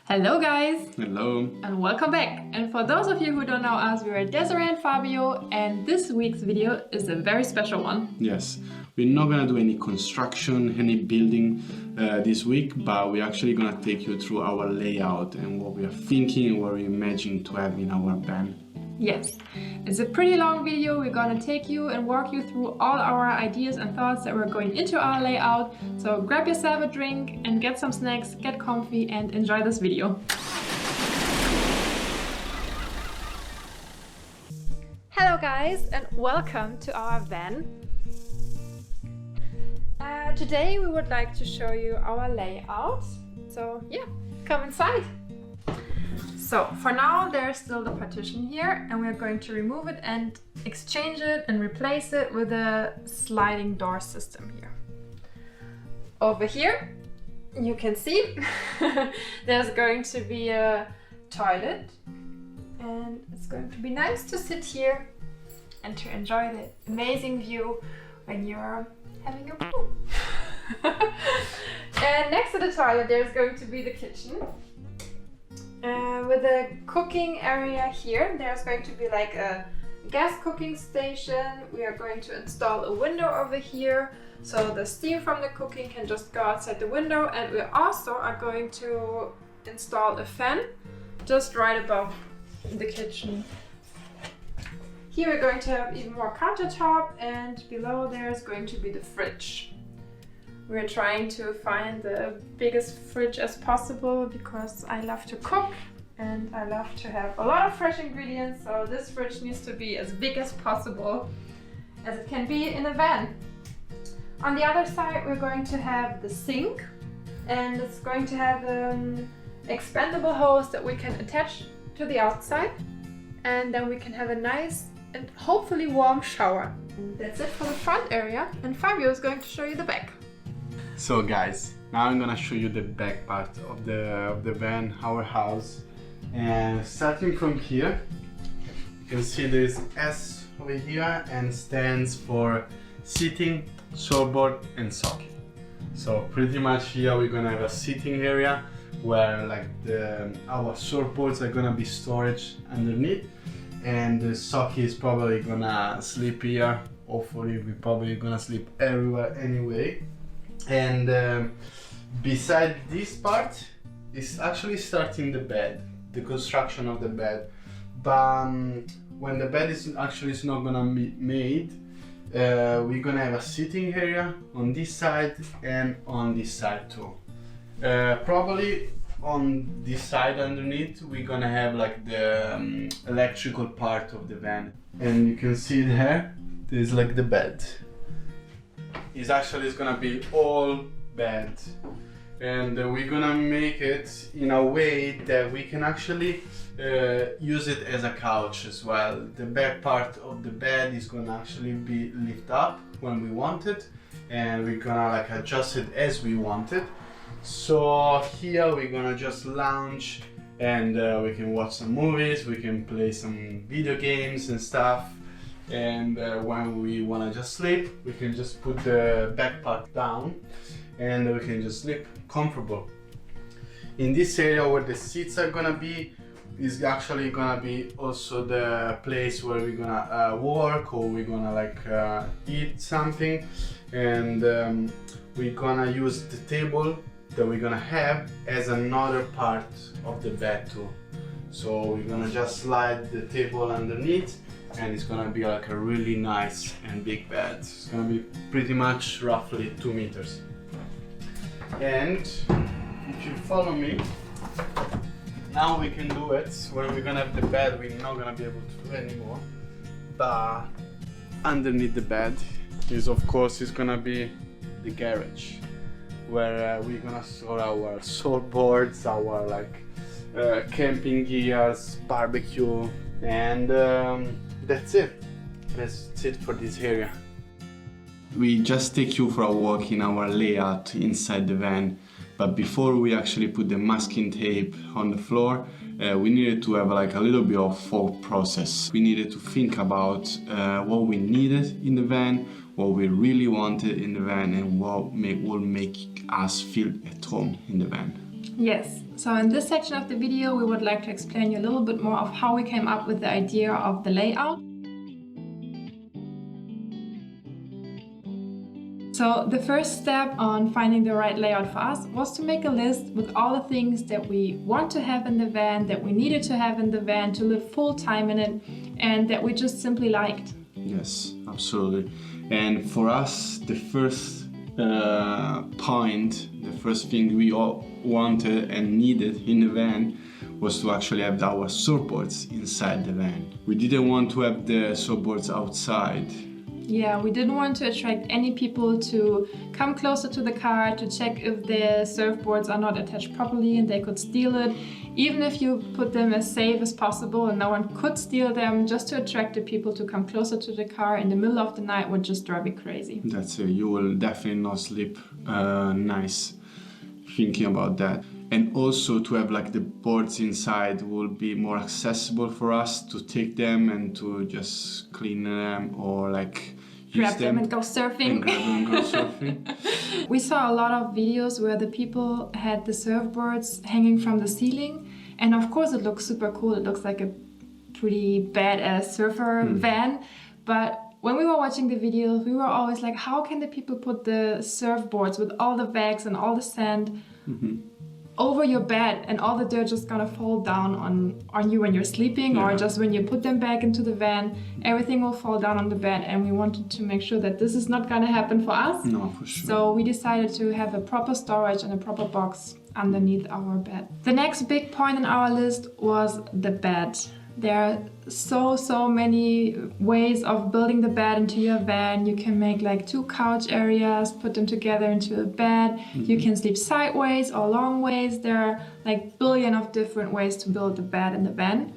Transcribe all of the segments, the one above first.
Hello guys! Hello! And welcome back! And for those of you who don't know us, we are Desiree and Fabio, and this week's video is a very special one. Yes, we're not gonna do any construction, any building this week, but we're actually gonna take you through our layout and what we are thinking and what we imagine to have in our van. Yes, it's a pretty long video. We're gonna take you and walk you through all our ideas and thoughts that we're going into our layout. So grab yourself a drink and get some snacks, get comfy and enjoy this video. Hello guys and welcome to our van. Today we would like to show you our layout. So yeah, come inside. So for now there's still the partition here and we're going to remove it and exchange it and replace it with a sliding door system here. Over here you can see there's going to be a toilet and it's going to be nice to sit here and to enjoy the amazing view when you're having a poo. And next to the toilet there's going to be the kitchen. With a cooking area here, there's going to be like a gas cooking station. We are going to install a window over here so the steam from the cooking can just go outside the window, and we also are going to install a fan just right above the kitchen. Here we're going to have even more countertop, and below there is going to be the fridge. We're trying to find the biggest fridge as possible because I love to cook and I love to have a lot of fresh ingredients, so this fridge needs to be as big as possible as it can be in a van. On the other side we're going to have the sink, and it's going to have an expandable hose that we can attach to the outside, and then we can have a nice and hopefully warm shower. And that's it for the front area, and Fabio is going to show you the back. So guys, now I'm gonna show you the back part of the van, our house. And starting from here, you can see there's S over here and stands for sitting, surfboard and Socke. So pretty much here we're gonna have a sitting area where like our surfboards are gonna be storage underneath, and the Socke is probably gonna sleep here. Hopefully we're probably gonna sleep everywhere anyway. And beside this part is actually starting the bed, the construction of the bed. But when the bed is not gonna be made, we're gonna have a sitting area on this side and on this side too. Probably on this side underneath we're gonna have like the electrical part of the van, and you can see there's like the bed. It's gonna be all bed, and we're gonna make it in a way that we can actually use it as a couch as well. The back part of the bed is gonna actually be lifted up when we want it, and we're gonna like adjust it as we want it. So here we're gonna just lounge, and we can watch some movies, we can play some video games and stuff. And when we want to just sleep, we can just put the back part down and we can just sleep comfortable. In this area where the seats are gonna be is actually gonna be also the place where we're gonna work, or we're gonna like eat something, and we're gonna use the table that we're gonna have as another part of the bed too. So we're gonna just slide the table underneath, and it's gonna be like a really nice and big bed. It's gonna be pretty much roughly 2 meters. And if you follow me, now we can do it. When we're gonna have the bed, we're not gonna be able to do anymore. But underneath the bed is, of course, is gonna be the garage, where we're gonna store our surfboards, our like camping gears, barbecue, and that's it. That's it for this area. We just take you for a walk in our layout inside the van, but before we actually put the masking tape on the floor, we needed to have like a little bit of thought process. We needed to think about what we needed in the van, what we really wanted in the van, and what will make us feel at home in the van. Yes, so in this section of the video we would like to explain you a little bit more of how we came up with the idea of the layout. So the first step on finding the right layout for us was to make a list with all the things that we want to have in the van, that we needed to have in the van to live full time in it, and that we just simply liked. Yes, absolutely. And for us, the first point, the first thing we all wanted and needed in the van was to actually have our surfboards inside the van. We didn't want to have the surfboards outside. Yeah, we didn't want to attract any people to come closer to the car to check if the surfboards are not attached properly and they could steal it. Even if you put them as safe as possible and no one could steal them, just to attract the people to come closer to the car in the middle of the night would just drive me crazy. That's it. You will definitely not sleep nice thinking about that. And also to have like the boards inside will be more accessible for us to take them and to just clean them or like grab them and go surfing. We saw a lot of videos where the people had the surfboards hanging from the ceiling, and of course it looks super cool. It looks like a pretty badass surfer van, but when we were watching the videos we were always like, how can the people put the surfboards with all the bags and all the sand over your bed and all the dirt just gonna fall down on you when you're sleeping, or just when you put them back into the van, everything will fall down on the bed, and we wanted to make sure that this is not gonna happen for us. No, for sure. So we decided to have a proper storage and a proper box underneath our bed. The next big point on our list was the bed. There are so many ways of building the bed into your van. You can make like 2 couch areas, put them together into a bed. You can sleep sideways or long ways. There are like billion of different ways to build the bed in the van.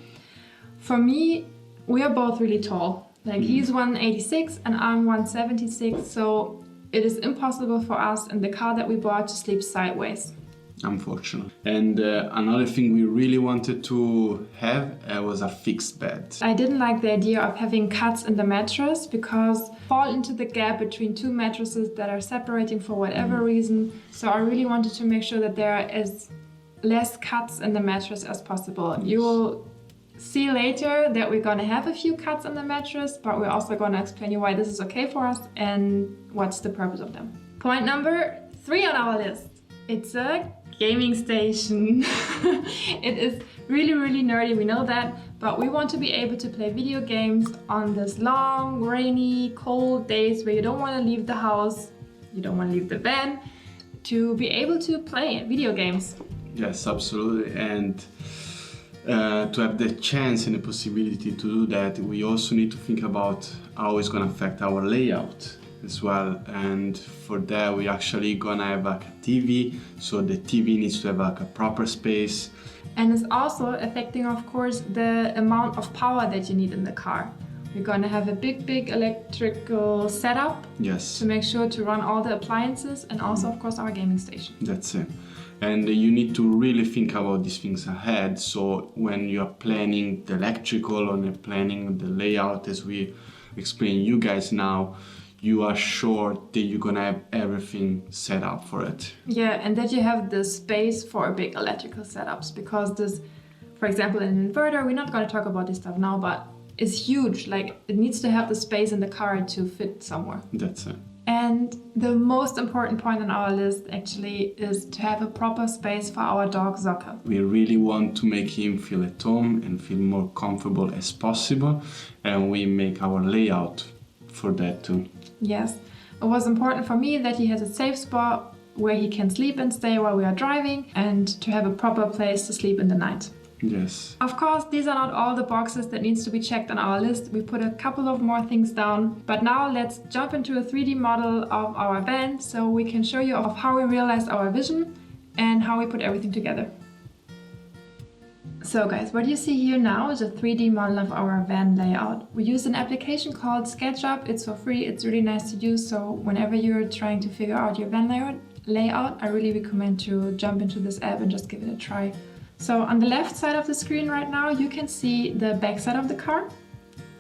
For me, we are both really tall. Like he's 186 and I'm 176, so it is impossible for us in the car that we bought to sleep sideways. Unfortunately. And another thing we really wanted to have was a fixed bed. I didn't like the idea of having cuts in the mattress because fall into the gap between 2 mattresses that are separating for whatever reason. So I really wanted to make sure that there are as less cuts in the mattress as possible. Yes. You will see later that we're going to have a few cuts in the mattress, but we're also going to explain you why this is okay for us and what's the purpose of them. Point number 3 on our list. It's a gaming station. It is really nerdy, we know that, but we want to be able to play video games on this long, rainy, cold days where you don't want to leave the house, you don't want to leave the van, to be able to play video games. Yes, absolutely. And to have the chance and the possibility to do that, we also need to think about how it's going to affect our layout as well. And for that we actually gonna have like a TV, so the TV needs to have like a proper space, and it's also affecting of course the amount of power that you need in the car. We're gonna have a big electrical setup, yes, to make sure to run all the appliances and also of course our gaming station. That's it. And you need to really think about these things ahead, so when you're planning the electrical or planning the layout as we explain you guys now, you are sure that you're gonna have everything set up for it. Yeah, and that you have the space for big electrical setups, because this, for example, an inverter, we're not gonna talk about this stuff now, but it's huge. Like it needs to have the space in the car to fit somewhere. That's it. And the most important point on our list actually is to have a proper space for our dog Socke. We really want to make him feel at home and feel more comfortable as possible, and we make our layout for that too. Yes, it was important for me that he has a safe spot where he can sleep and stay while we are driving, and to have a proper place to sleep in the night. Yes. Of course, these are not all the boxes that needs to be checked on our list. We put a couple of more things down, but now let's jump into a 3D model of our van so we can show you of how we realized our vision and how we put everything together. So guys, what you see here now is a 3D model of our van layout. We use an application called SketchUp. It's for free, it's really nice to use, so whenever you're trying to figure out your van layout, I really recommend to jump into this app and just give it a try. So on the left side of the screen right now, you can see the back side of the car.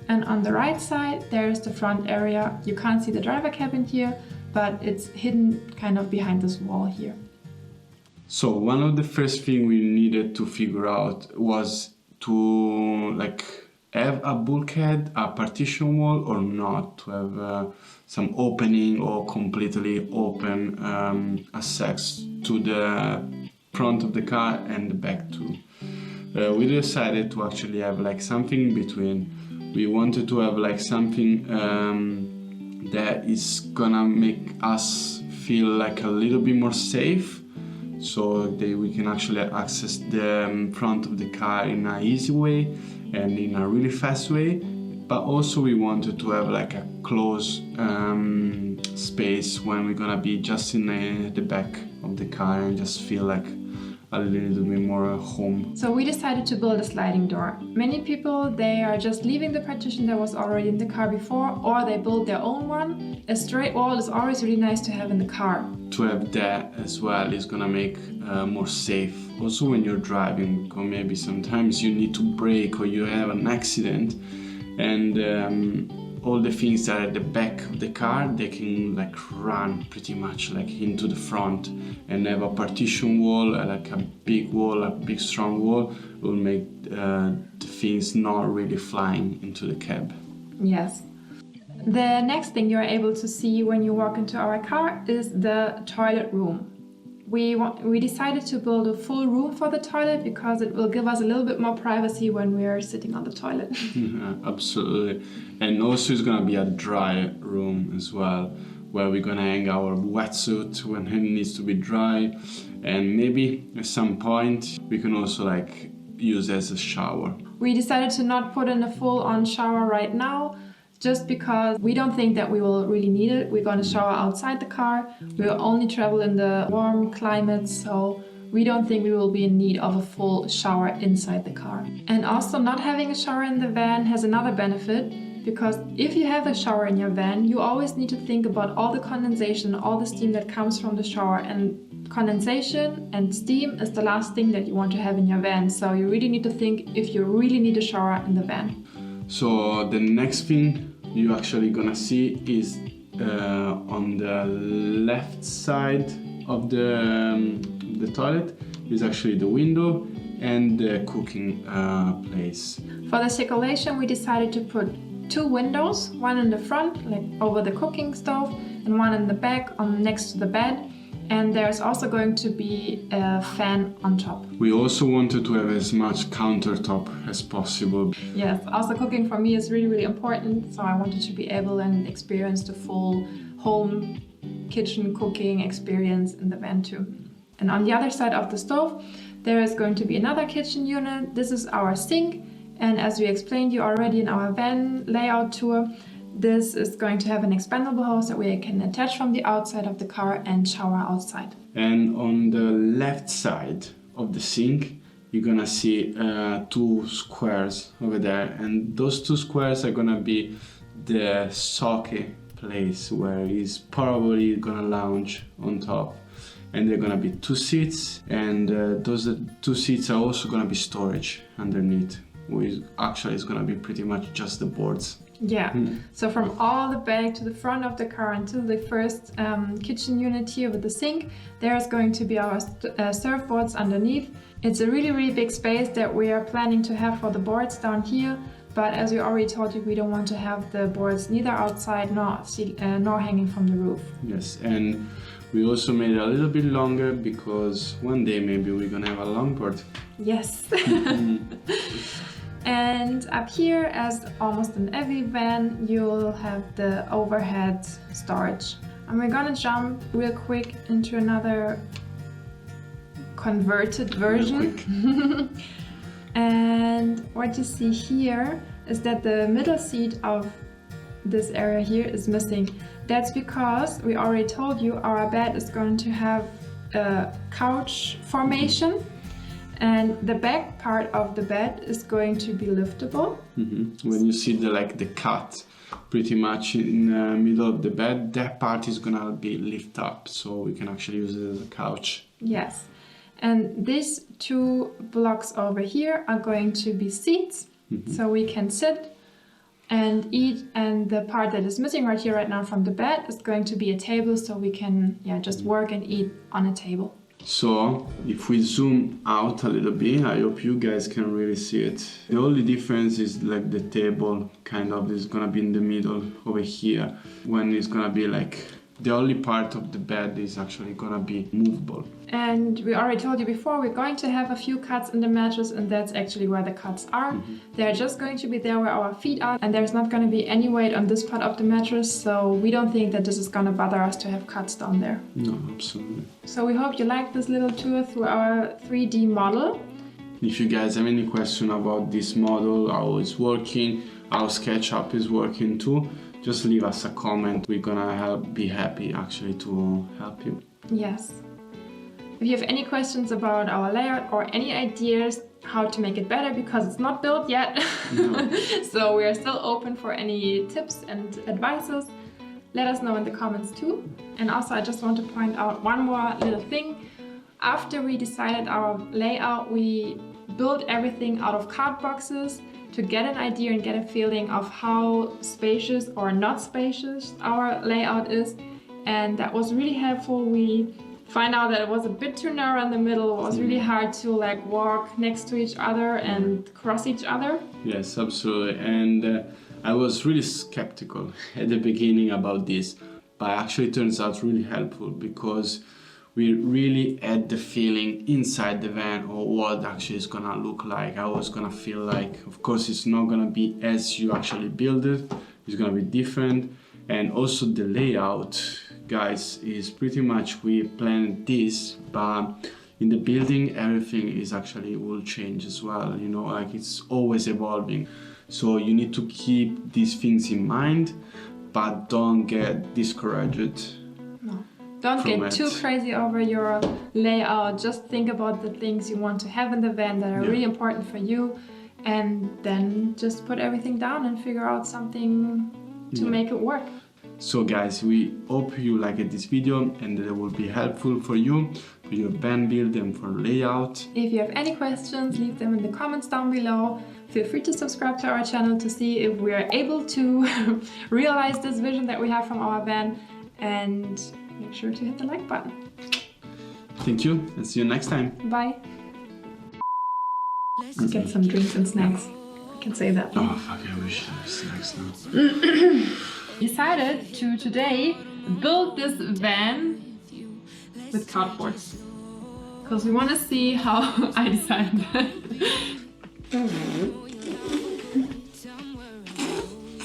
And on the right side, there's the front area. You can't see the driver cabin here, but it's hidden kind of behind this wall here. So one of the first thing we needed to figure out was to like have a bulkhead, a partition wall, or not, to have some opening or completely open access to the front of the car and the back too. We decided to actually have like something in between. We wanted to have like something that is gonna make us feel like a little bit more safe, so that we can actually access the front of the car in an easy way and in a really fast way. But also we wanted to have like a closed space when we're gonna be just in the back of the car and just feel like a little bit more home. So we decided to build a sliding door. Many people, they are just leaving the partition that was already in the car before, or they build their own one. A straight wall is always really nice to have in the car. To have that as well is gonna make more safe. Also when you're driving, or maybe sometimes you need to brake or you have an accident, and all the things that are at the back of the car, they can like run pretty much like into the front, and have a partition wall, like a big wall, a big strong wall, will make the things not really flying into the cab. Yes. The next thing you're able to see when you walk into our car is the toilet room. We decided to build a full room for the toilet because it will give us a little bit more privacy when we are sitting on the toilet. Absolutely. And also it's gonna be a dry room as well, where we're gonna hang our wetsuit when it needs to be dry, and maybe at some point we can also like use it as a shower. We decided to not put in a full-on shower right now, just because we don't think that we will really need it. We're going to shower outside the car. We'll only travel in the warm climates, so we don't think we will be in need of a full shower inside the car. And also, not having a shower in the van has another benefit, because if you have a shower in your van, you always need to think about all the condensation, all the steam that comes from the shower, and condensation and steam is the last thing that you want to have in your van. So you really need to think if you really need a shower in the van. So the next thing you actually gonna see is on the left side of the toilet is actually the window and the cooking place. For the circulation, we decided to put 2 windows, one in the front, like over the cooking stove, and one in the back, next to the bed. And there's also going to be a fan on top. We also wanted to have as much countertop as possible. Yes, also cooking for me is really, really important. So I wanted to be able and experience the full home kitchen cooking experience in the van too. And on the other side of the stove, there is going to be another kitchen unit. This is our sink. And as we explained you already in our van layout tour, this is going to have an expandable hose that we can attach from the outside of the car and shower outside. And on the left side of the sink, you're gonna see 2 squares over there. And those 2 squares are gonna be the Socke place, where he's probably gonna lounge on top. And they're gonna be 2 seats, and those 2 seats are also gonna be storage underneath, which actually is gonna be pretty much just the boards. Yeah, so from all the back to the front of the car until the first kitchen unit here with the sink, there's going to be our surfboards underneath. It's a really, really big space that we are planning to have for the boards down here, but as we already told you, we don't want to have the boards neither outside nor hanging from the roof. Yes, and we also made it a little bit longer because one day maybe we're gonna have a longboard. Yes. And up here, as almost in every van, you'll have the overhead storage. And we're gonna jump real quick into another converted version. And what you see here is that the middle seat of this area here is missing. That's because we already told you our bed is going to have a couch formation. And the back part of the bed is going to be liftable. When you see the cut pretty much in the middle of the bed, that part is gonna be lift up, so we can actually use it as a couch. Yes, and these 2 blocks over here are going to be seats, so we can sit and eat, and the part that is missing right here right now from the bed is going to be a table, so we can just work and eat on a table. So if we zoom out a little bit, I hope you guys can really see it. The only difference is like the table kind of is gonna be in the middle over here, when it's gonna be like the only part of the bed is actually gonna be movable. And we already told you before, we're going to have a few cuts in the mattress, and that's actually where the cuts are. They're just going to be there where our feet are, and there's not going to be any weight on this part of the mattress, so we don't think that this is going to bother us to have cuts down there. No, absolutely. So we hope you liked this little tour through our 3D model. If you guys have any question about this model, how it's working, how SketchUp is working too, just leave us a comment. We're gonna be happy actually to help you. Yes. If you have any questions about our layout or any ideas how to make it better, because it's not built yet, No. so we are still open for any tips and advices. Let us know in the comments too. And also I just want to point out one more little thing. After we decided our layout, we built everything out of card boxes to get an idea and get a feeling of how spacious or not spacious our layout is. And that was really helpful. We find out that it was a bit too narrow in the middle. It was really hard to like walk next to each other and cross each other. Yes, absolutely. And I was really skeptical at the beginning about this, but actually it turns out really helpful because we really had the feeling inside the van of what actually is gonna look like, how it's gonna feel like. Of course, it's not gonna be as you actually build it, it's gonna be different. And also the layout, guys, is pretty much we planned this, but in the building everything is actually will change as well, you know, like it's always evolving. So you need to keep these things in mind, but don't get discouraged. No. Don't get too crazy over your layout. Just think about the things you want to have in the van that are really important for you, and then just put everything down and figure out something to make it work. So guys, we hope you liked this video and that it will be helpful for you, for your van build and for layout. If you have any questions, leave them in the comments down below. Feel free to subscribe to our channel to see if we are able to realize this vision that we have from our van, and make sure to hit the like button. Thank you and see you next time. Bye. Let's get some drinks and snacks. I can say that. Oh fuck, I wish I had snacks now. Decided to today build this van with cardboards because we want to see how I designed that.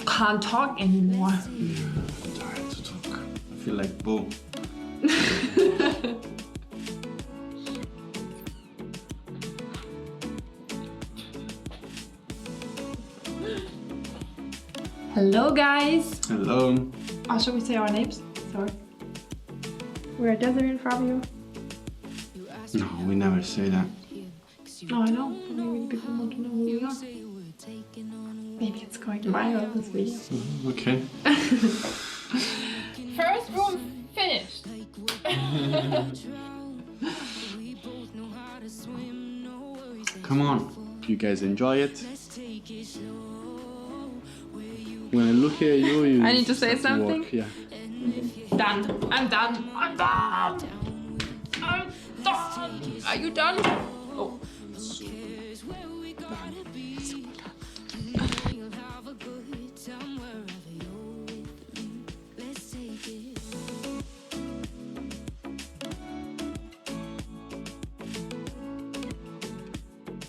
Can't talk anymore. Yeah, I'm tired to talk. I feel like Bo. Hello guys! Hello. Oh, should we say our names? Sorry. We're Desiree and Fabio. No, we never say that. No, I know. But maybe people want to know who we are. Maybe it's going viral this video. Okay. First room finished. Come on. You guys enjoy it? When I look at you, I need to say have something? walk, yeah. Done. I'm done. I'm done. I'm done. Are you done? Oh.